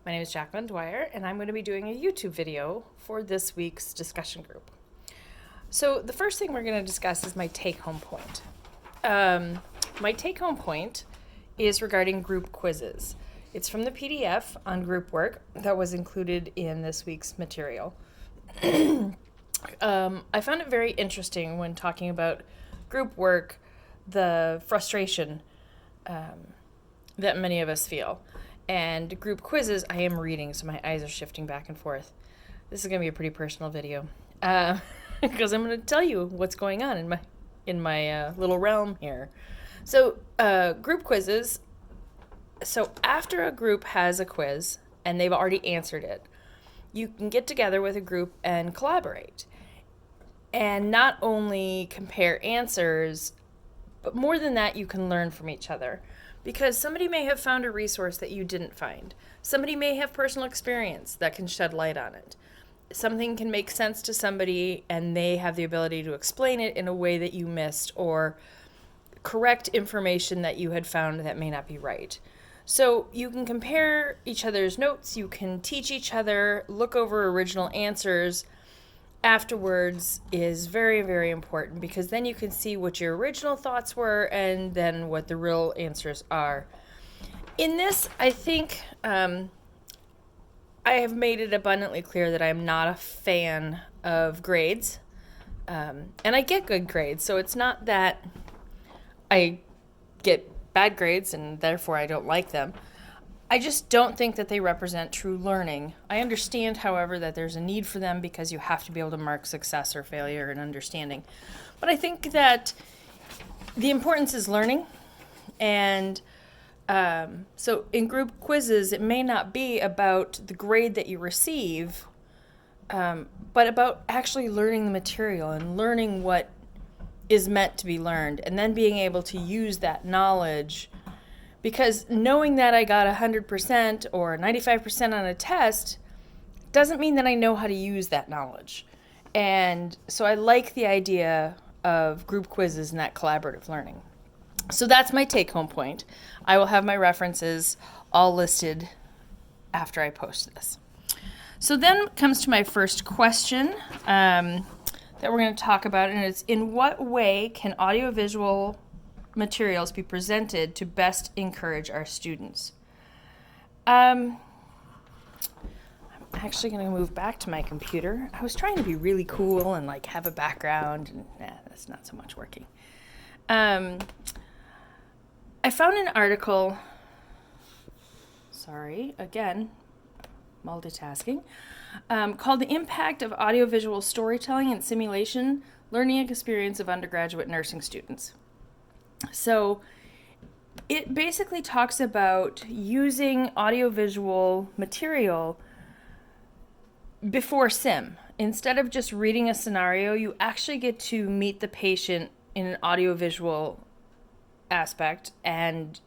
My name is Jacqueline Dwyer, and I'm going to be doing a YouTube video for this week's discussion group. So the first thing we're going to discuss is my take-home point. My take-home point is regarding group quizzes. It's from the PDF on group work that was included in this week's material. I found it very interesting when talking about group work, the frustration that many of us feel. And group quizzes, I am reading, so my eyes are shifting back and forth. This is going to be a pretty personal video because I'm going to tell you what's going on in my little realm here. So group quizzes, so after a group has a quiz and they've already answered it, you can get together with a group and collaborate. And not only compare answers, but more than that, you can learn from each other. Because somebody may have found a resource that you didn't find. Somebody may have personal experience that can shed light on it. Something can make sense to somebody and they have the ability to explain it in a way that you missed or correct information that you had found that may not be right. So you can compare each other's notes, you can teach each other, look over original answers afterwards is very, very important because then you can see what your original thoughts were and then what the real answers are. In this, I think I have made it abundantly clear that I'm not a fan of grades. And I get good grades, so it's not that I get bad grades and therefore I don't like them. I just don't think that they represent true learning. I understand, however, that there's a need for them because you have to be able to mark success or failure and understanding. But I think that the importance is learning. And so in group quizzes, it may not be about the grade that you receive, but about actually learning the material and learning what is meant to be learned and then being able to use that knowledge. Because knowing that I got 100% or 95% on a test doesn't mean that I know how to use that knowledge. And so I like the idea of group quizzes and that collaborative learning. So that's my take-home point. I will have my references all listed after I post this. So then comes to my first question that we're going to talk about, and it's in what way can audiovisual materials be presented to best encourage our students? I'm actually going to move back to my computer. I was trying to be really cool and like have a background, and that's not so much working. I found an article, sorry, again, multitasking, called The Impact of Audiovisual Storytelling and Simulation, Learning Experience of Undergraduate Nursing Students. So it basically talks about using audiovisual material before sim. Instead of just reading a scenario, you actually get to meet the patient in an audiovisual aspect and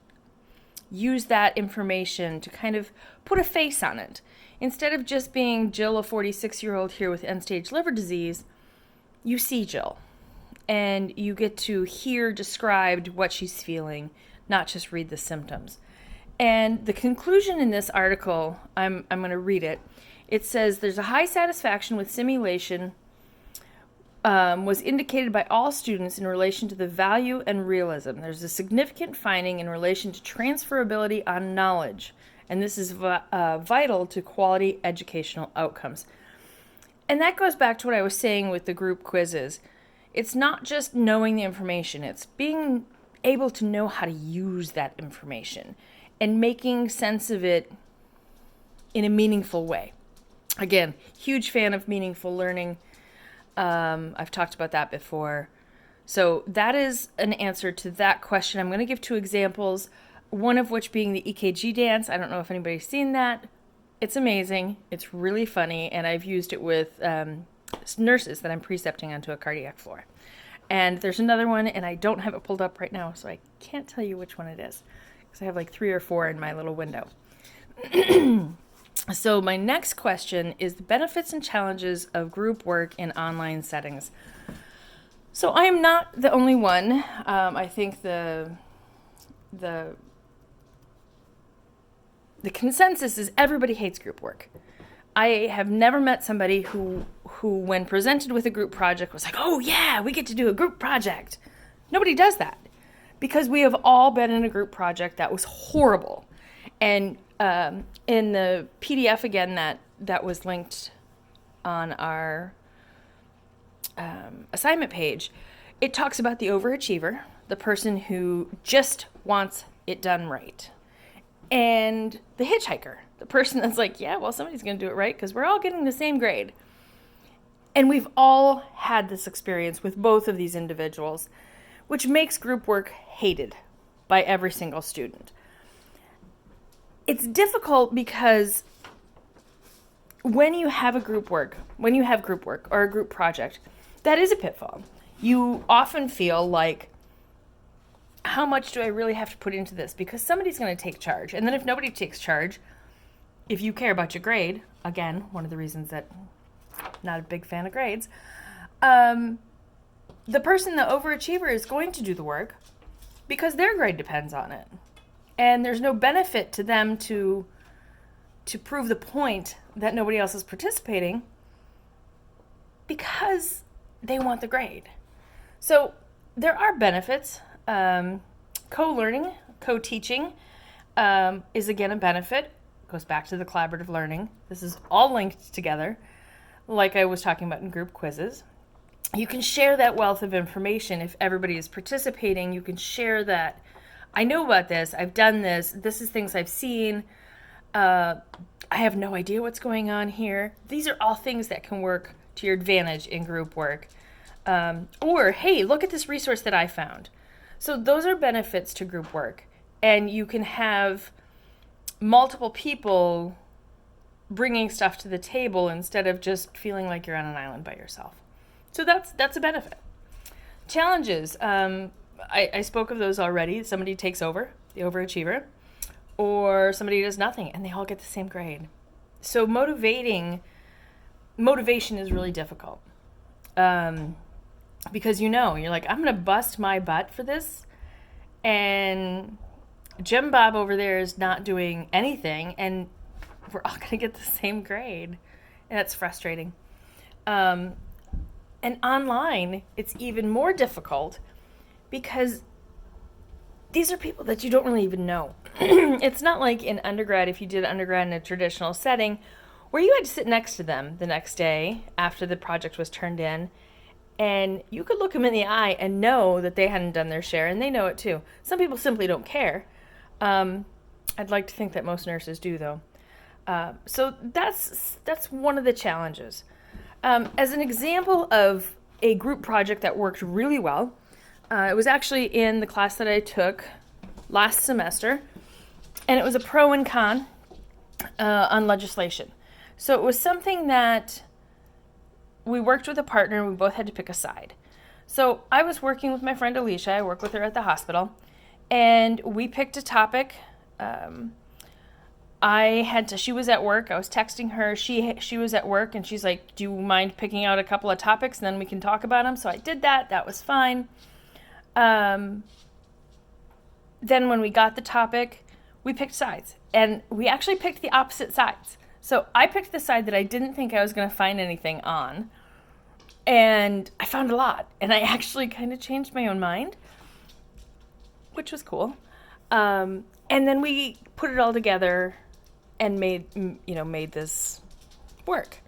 use that information to kind of put a face on it. Instead of just being Jill, a 46-year-old here with end-stage liver disease, you see Jill. And you get to hear described what she's feeling, not just read the symptoms. And the conclusion in this article, I'm going to read it. It says, there's a high satisfaction with simulation was indicated by all students in relation to the value and realism. There's a significant finding in relation to transferability on knowledge. And this is vital to quality educational outcomes. And that goes back to what I was saying with the group quizzes. It's not just knowing the information, it's being able to know how to use that information and making sense of it in a meaningful way. Again, huge fan of meaningful learning. I've talked about that before. So that is an answer to that question. I'm going to give two examples, one of which being the EKG dance. I don't know if anybody's seen that. It's amazing. It's really funny, and I've used it with nurses that I'm precepting onto a cardiac floor. And there's another one, and I don't have it pulled up right now, so I can't tell you which one it is, because I have like 3 or 4 in my little window. So my next question is the benefits and challenges of group work in online settings. So I am not the only one. I think the the consensus is everybody hates group work. I have never met somebody who when presented with a group project was like, oh yeah, we get to do a group project. Nobody does that because we have all been in a group project that was horrible. And in the PDF again that was linked on our assignment page, it talks about the overachiever, the person who just wants it done right, and the hitchhiker, the person that's like, yeah, well, somebody's going to do it right because we're all getting the same grade. And we've all had this experience with both of these individuals, which makes group work hated by every single student. It's difficult because when you have group work or a group project, that is a pitfall. You often feel like, how much do I really have to put into this? Because somebody's going to take charge. And then if nobody takes charge, if you care about your grade, again, one of the reasons that I'm not a big fan of grades, the person, the overachiever, is going to do the work because their grade depends on it. And there's no benefit to them to prove the point that nobody else is participating because they want the grade. So there are benefits. Co-learning, co-teaching is again a benefit. Goes back to the collaborative learning. This is all linked together, like I was talking about in group quizzes. You can share that wealth of information if everybody is participating. You can share that, I know about this, I've done this, this is things I've seen, I have no idea what's going on here. These are all things that can work to your advantage in group work. Or, hey, look at this resource that I found. So those are benefits to group work. And you can have multiple people bringing stuff to the table instead of just feeling like you're on an island by yourself. So that's a benefit. Challenges. I spoke of those already. Somebody takes over, the overachiever, or somebody does nothing, and they all get the same grade. So motivation is really difficult. Because you're like, I'm going to bust my butt for this, and Jim Bob over there is not doing anything, and we're all going to get the same grade. And that's frustrating. And online, it's even more difficult because these are people that you don't really even know. It's not like in undergrad, if you did undergrad in a traditional setting, where you had to sit next to them the next day after the project was turned in, and you could look them in the eye and know that they hadn't done their share, and they know it too. Some people simply don't care. I'd like to think that most nurses do, though. So that's one of the challenges. As an example of a group project that worked really well, it was actually in the class that I took last semester, and it was a pro and con on legislation. So it was something that we worked with a partner, and we both had to pick a side. So I was working with my friend Alicia. I work with her at the hospital, and we picked a topic. She was at work. I was texting her. She was at work, and she's like, do you mind picking out a couple of topics, and then we can talk about them? So I did that. That was fine. Then when we got the topic, we picked sides, and we actually picked the opposite sides. So I picked the side that I didn't think I was going to find anything on, and I found a lot, and I actually kind of changed my own mind, which was cool. And then we put it all together and made this work.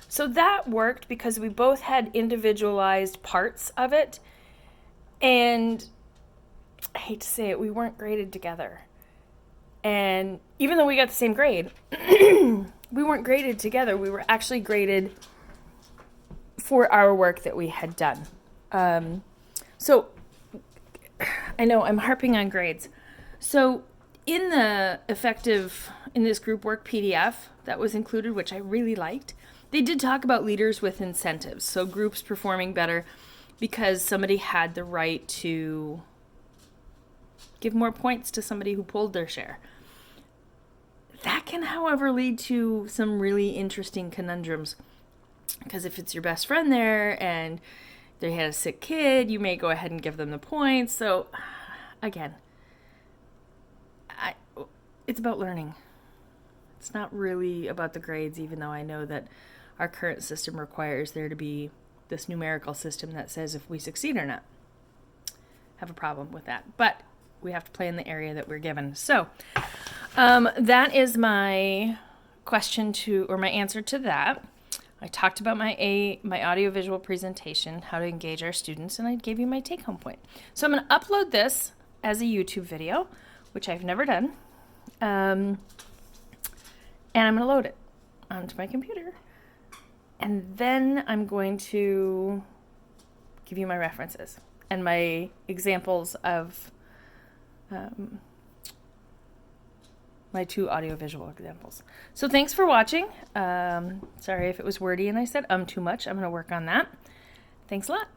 So that worked because we both had individualized parts of it, and I hate to say it, we weren't graded together. And even though we got the same grade, we weren't graded together. We were actually graded for our work that we had done. So I know I'm harping on grades. So in this group work PDF that was included, which I really liked, they did talk about leaders with incentives. So groups performing better because somebody had the right to give more points to somebody who pulled their share. That can, however, lead to some really interesting conundrums. Because if it's your best friend there and they had a sick kid, you may go ahead and give them the points. So, again, it's about learning. It's not really about the grades, even though I know that our current system requires there to be this numerical system that says if we succeed or not. Have a problem with that, but we have to play in the area that we're given. So that is my question to, or my answer to that. I talked about my audiovisual presentation, how to engage our students, and I gave you my take-home point. So I'm going to upload this as a YouTube video, which I've never done, and I'm going to load it onto my computer. And then I'm going to give you my references and my examples of my 2 audiovisual examples. So thanks for watching. Sorry if it was wordy and I said too much. I'm going to work on that. Thanks a lot.